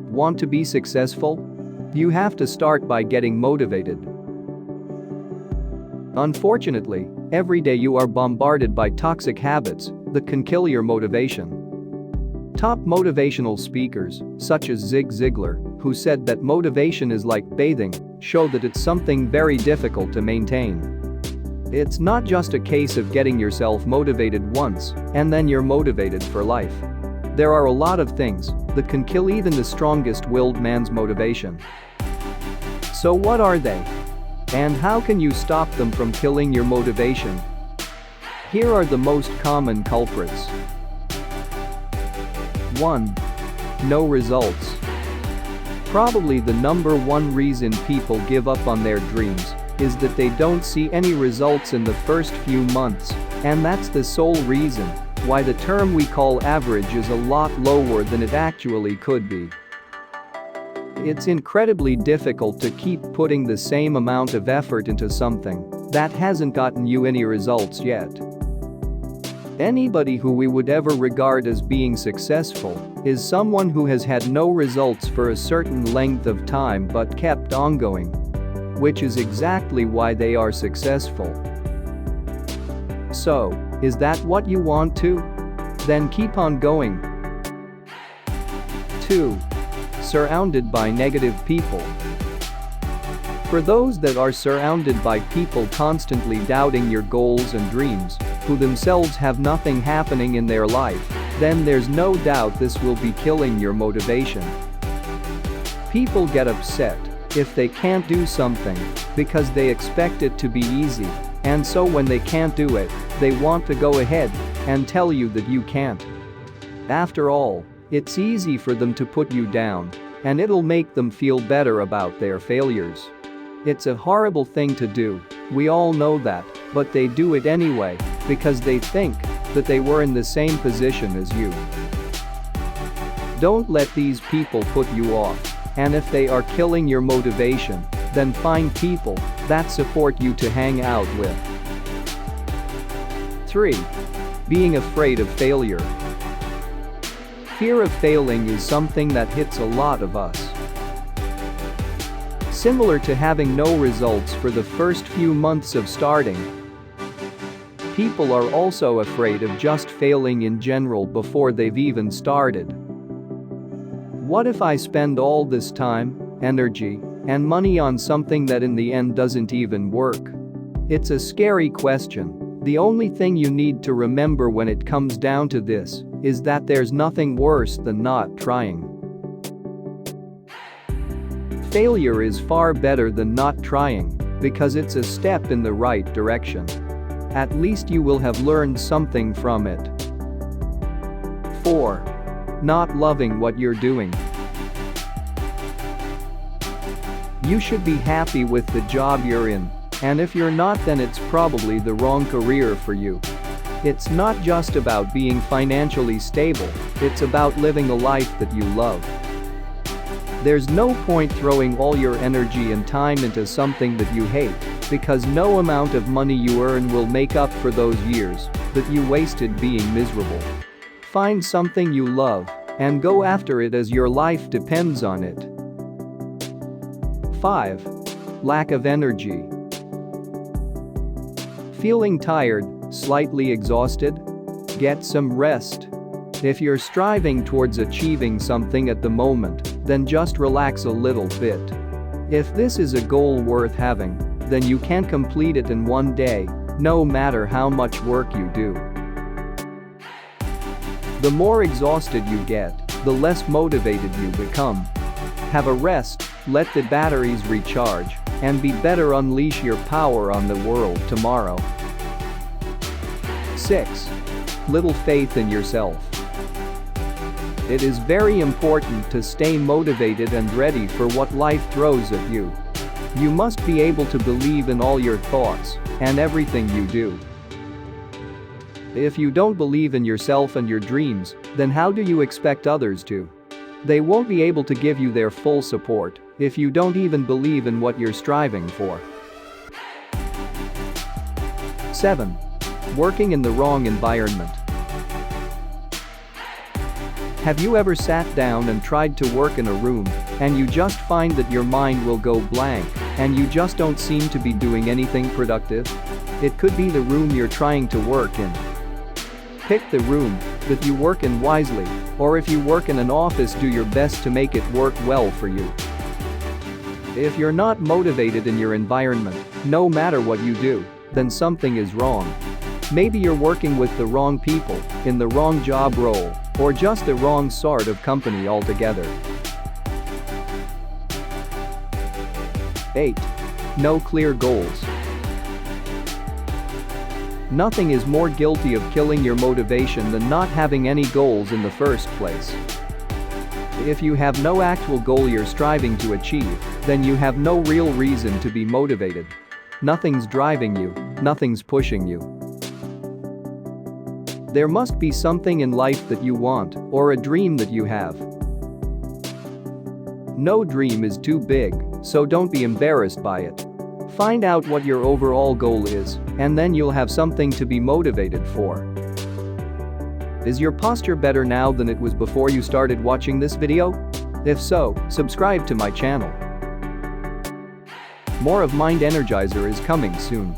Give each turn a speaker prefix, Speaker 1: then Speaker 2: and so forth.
Speaker 1: Want to be successful? You have to start by getting motivated. Unfortunately, every day you are bombarded by toxic habits that can kill your motivation. Top motivational speakers, such as Zig Ziglar, who said that motivation is like bathing, show that it's something very difficult to maintain. It's not just a case of getting yourself motivated once and then you're motivated for life. There are a lot of things that can kill even the strongest-willed man's motivation. So what are they? And how can you stop them from killing your motivation? Here are the most common culprits. 1. No results. Probably the number one reason people give up on their dreams is that they don't see any results in the first few months, and that's the sole reason why the term we call average is a lot lower than it actually could be. It's incredibly difficult to keep putting the same amount of effort into something that hasn't gotten you any results yet. Anybody who we would ever regard as being successful is someone who has had no results for a certain length of time but kept on going, which is exactly why they are successful. So, is that what you want to? Then keep on going. 2. Surrounded by negative people. For those that are surrounded by people constantly doubting your goals and dreams, who themselves have nothing happening in their life, then there's no doubt this will be killing your motivation. People get upset if they can't do something because they expect it to be easy, and so when they can't do it, they want to go ahead and tell you that you can't. After all, it's easy for them to put you down, and it'll make them feel better about their failures. It's a horrible thing to do, we all know that, but they do it anyway because they think that they were in the same position as you. Don't let these people put you off, and if they are killing your motivation, then find people that support you to hang out with. 3. Being afraid of failure. Fear of failing is something that hits a lot of us. Similar to having no results for the first few months of starting, people are also afraid of just failing in general before they've even started. What if I spend all this time, energy, and money on something that in the end doesn't even work? It's a scary question. The only thing you need to remember when it comes down to this is that there's nothing worse than not trying. Failure is far better than not trying because it's a step in the right direction. At least you will have learned something from it. 4. Not loving what you're doing. You should be happy with the job you're in, and if you're not, then it's probably the wrong career for you. It's not just about being financially stable, it's about living a life that you love. There's no point throwing all your energy and time into something that you hate, because no amount of money you earn will make up for those years that you wasted being miserable. Find something you love and go after it as your life depends on it. 5. Lack of energy. Feeling tired, slightly exhausted? Get some rest. If you're striving towards achieving something at the moment, then just relax a little bit. If this is a goal worth having, then you can complete it in one day, no matter how much work you do. The more exhausted you get, the less motivated you become. Have a rest, let the batteries recharge, and be better. Unleash your power on the world tomorrow. 6. Little faith in yourself. It is very important to stay motivated and ready for what life throws at you. You must be able to believe in all your thoughts and everything you do. If you don't believe in yourself and your dreams, then how do you expect others to? They won't be able to give you their full support if you don't even believe in what you're striving for. 7. Working in the wrong environment. Have you ever sat down and tried to work in a room, and you just find that your mind will go blank, and you just don't seem to be doing anything productive? It could be the room you're trying to work in. Pick the room that you work in wisely, or if you work in an office, do your best to make it work well for you. If you're not motivated in your environment, no matter what you do, then something is wrong. Maybe you're working with the wrong people, in the wrong job role, or just the wrong sort of company altogether. 8. No clear goals. Nothing is more guilty of killing your motivation than not having any goals in the first place. If you have no actual goal you're striving to achieve, then you have no real reason to be motivated. Nothing's driving you, nothing's pushing you. There must be something in life that you want, or a dream that you have. No dream is too big, so don't be embarrassed by it. Find out what your overall goal is, and then you'll have something to be motivated for. Is your posture better now than it was before you started watching this video? If so, subscribe to my channel. More of Mind Energizer is coming soon.